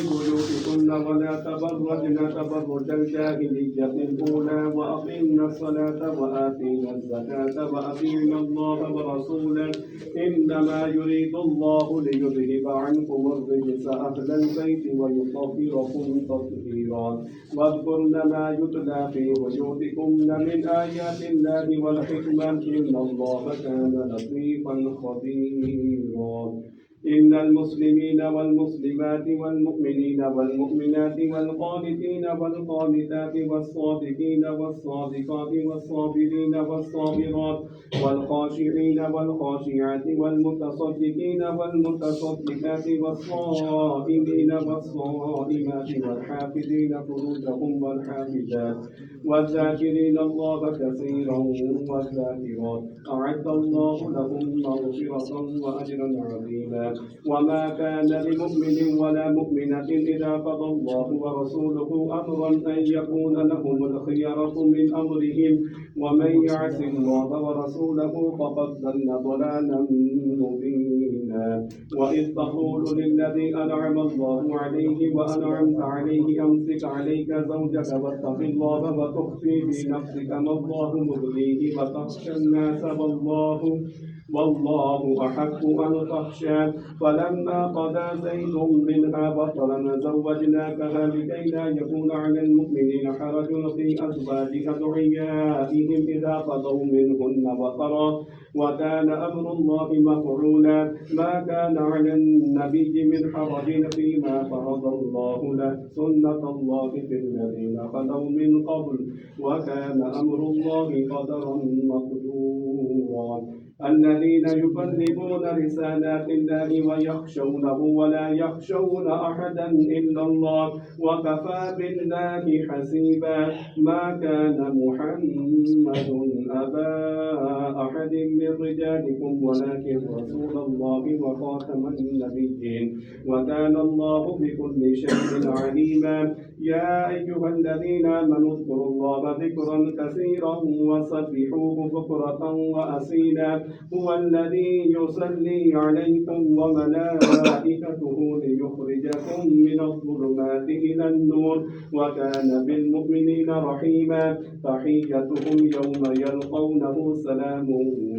بيوتكن ولا تبرجن تبرج الجاهلية الأولى وأقمنا الصلاة وآتينا الزكاة وأطيعنا الله ورسوله إنما يريد الله ليذهب عنكم الرجس أهل البيت ويطهركم تطهيرا واذكرن ما يتلى في بيوتكن من آيات الله والحكمة إن الله كان لطيفا خبيرا إن المسلمين والمسلمات والمؤمنين والمؤمنات والقانتين والقانتات والصادقين والصادقات والصابرين والصابرات والخاشعين والخاشعات والمتصدقين والمتصدقات والصائمين والصائمات والحافظين فروجهم والحافظات والذاكرين الله كثيرا والذاكرات أعد الله لهم مغفرة وأجرا عظيما وما كان لمؤمن ولا مؤمنة إذا قضى الله ورسوله أمرا أن يكون لهم الخيرة من أمرهم ومن يعص الله ورسوله فقد ضل ضلالا مبينا وإذ تقول للذي أنعم الله عليه وأنعمت عليه أمسك عليك زوجك واتق الله وتخفي في نفسك ما الله مبديه وتخشى الناس والله أحق أن تخشى فلما قضى زيد منها وطرا زوجناكها لكي لا يكون على المؤمنين حرج في أزواج أدعيائهم إذا قضوا منهن وطرا وكان أمر الله مفعولا ما كان على النبي من حرج فيما فرض الله له سنة الله في الذين خلوا من قبل وكان أمر الله قدرا مقدورا الذين يبلغون رسالات الله ويخشونه ولا يخشون أحدا إلا الله وكفى بالله حسيبا ما كان محمد أبا أحد من رجالكم ولكن رسول الله وخاتم النبيين وكان الله بكل شيء عليما يا أيها الذين آمنوا اذكروا الله ذكرا كثيرا وسبحوه بكرة وأصيلا هو الذي يصلي عليكم وملائكته ليخرجكم من الظلمات إلى النور وكان بالمؤمنين رحيما تحيتهم يوم يلقونه سلام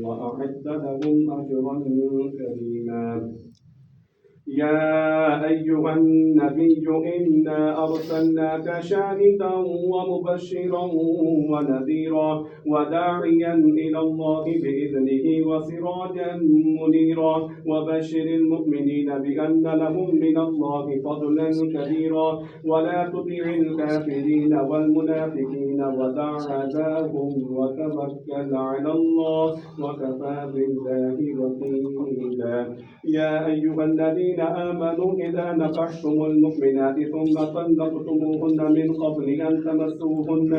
وأعد لهم أجرا كريما يا أيها النبي إنا أرسلناك شاهدا ومبشرا ونذيرا وداعيا إلى الله بإذنه وسراجا منيرا وبشر المؤمنين بأن لهم من الله فضلا كبيرا ولا تطع الكافرين والمنافقين ودع أذاهم وتوكل على الله وكفى بالله وكيلا يا أيها الذين آمنوا إذا نكحتم المؤمنات ثم طلقتموهن من قبل أن تمسوهن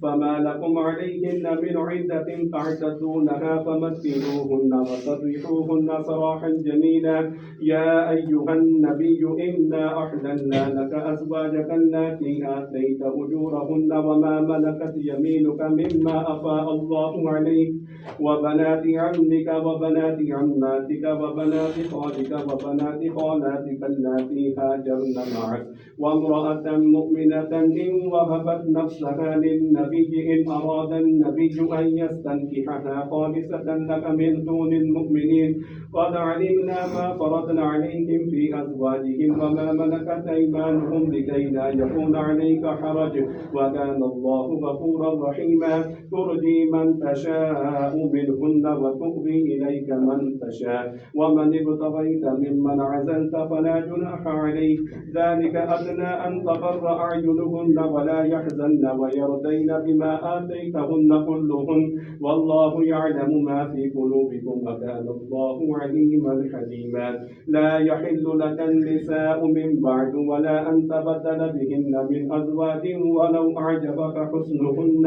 فما لكم عليهن من عدة تعتدونها فمتعوهن وسرحوهن سراحا جميلا يا أيها النبي إنا أحللنا لك أزواجك اللاتي آتيت أجورهن وما ملكت يمينك مما أفاء الله عليك وبنات عمك وبنات عماتك وبنات خالك وبنات خالاتك اللاتي هاجرن معك وامرأة مؤمنة إن وهبت نفسها للنبي إن أراد النبي أن يستنكحها خالصة لك من دون المؤمنين قد علمنا ما فرضنا عليهم في أزواجهم وما ملكت أيمانهم لكي لا يكون عليك حرج وكان الله غفورا رحيما ترجي من تشاء منهن وتؤوي إليك من تشاء ومن ابتغيت ممن عزلت فلا جناح عليك ذلك أدنى أن تقر أعينهن ولا يحزن ويرضين بما آتيتهن كلهن والله يعلم ما في قلوبكم وكان الله عليما حليما لا يحل لك النساء من بعد ولا أن تبدل بهن من أزواج ولو أعجبك حسنهن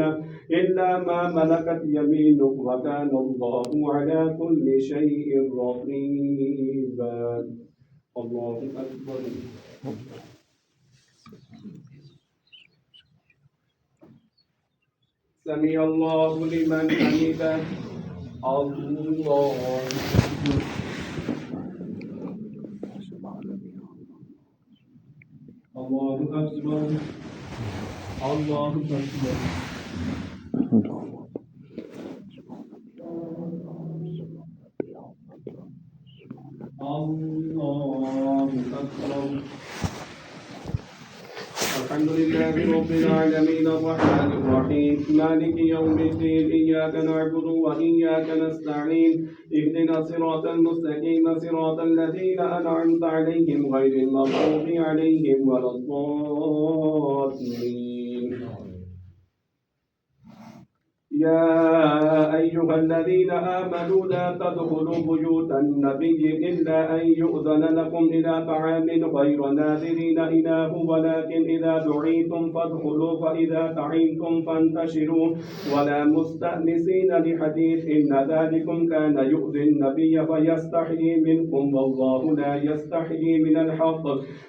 إلا ما ملكت يمينك وكان الله على كل شيء رقيبا الله أكبر سمع الله لمن حمده الله الله أكبر الله أكبر الله أكبر. الحمد لله رب العالمين الرحمن الرحيم مالك يوم الدين إياك نعبد وإياك نستعين اهدنا الصراط المستقيم صراط الذين أنعمت عليهم غير المغضوب عليهم ولا الضالين. يا أيها الذين آمنوا لا تدخلوا بيوت النبي إلا أن يؤذن لكم إلى طعام غير ناظرين إناه ولكن إذا دعيتم فادخلوا فإذا طعمتم فانتشروا ولا مستأنسين لحديث إن ذلكم كان يؤذي النبي فيستحيي منكم والله لا يستحيي من الحق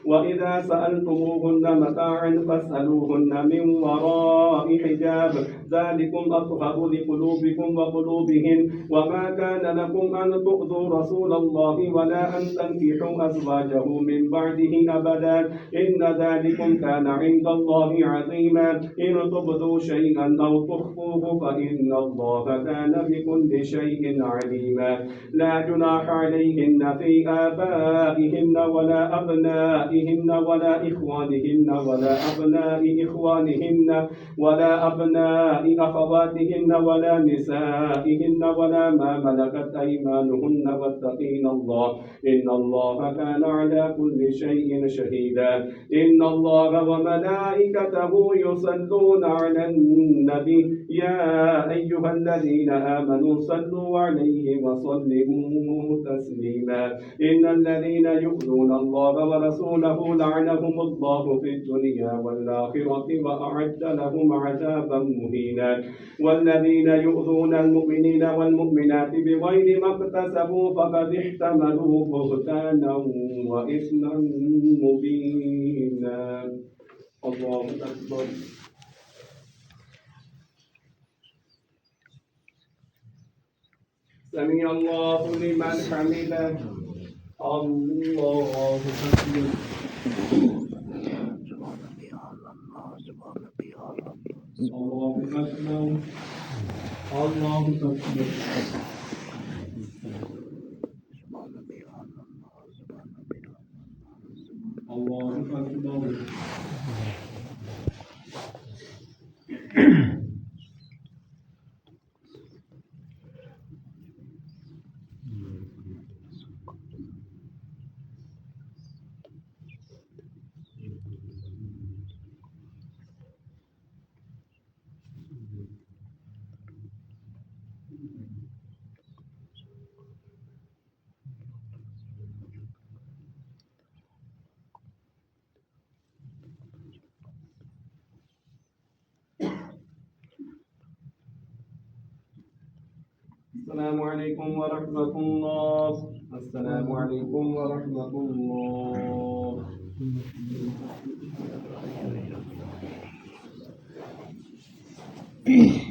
وإذا سألتموهن متاعا فاسألوهن من وراء حجاب ذلكم أطهر لقلوبكم وقلوبهم وما كان لكم أن تؤذوا رسول الله ولا أن تنكحوا أزواجه من بعده أبدا إن ذلكم كان عند الله عظيما إن تبدوا شيئا أو تخفوه فإن الله كان بكل شيء عليما لا جناح عليهن في آبائهن ولا أبنائهن ولا إخوانهن ولا أبناء إخوانهن ولا أبناء أخواتهن ولا نسائهن ولا ما ملكت أيمانهن واتقين الله إن الله كان على كل شيء شهيدا إن الله وملائكته يصلون على النبي يا أيها الذين آمنوا صلوا عليه وسلموا تسليما إن الذين يؤذون الله ورسوله لعنهم الله في الدنيا والآخرة وأعد لهم عذابا مهينا والذين يؤذون المؤمنين والمؤمنات بغير ما اكتسبوا فقد احتملوا بهتانا وإثما مبينا. الله أكبر. سمع الله لمن حمده. الله أكبر. الله أكبر. الله أكبر. الله أكبر. السلام عليكم ورحمة الله. السلام عليكم ورحمة الله.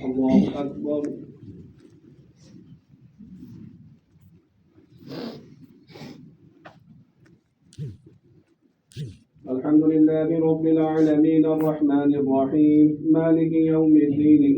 الله أكبر. الحمد لله رب العالمين الرحمن الرحيم مالك يوم الدين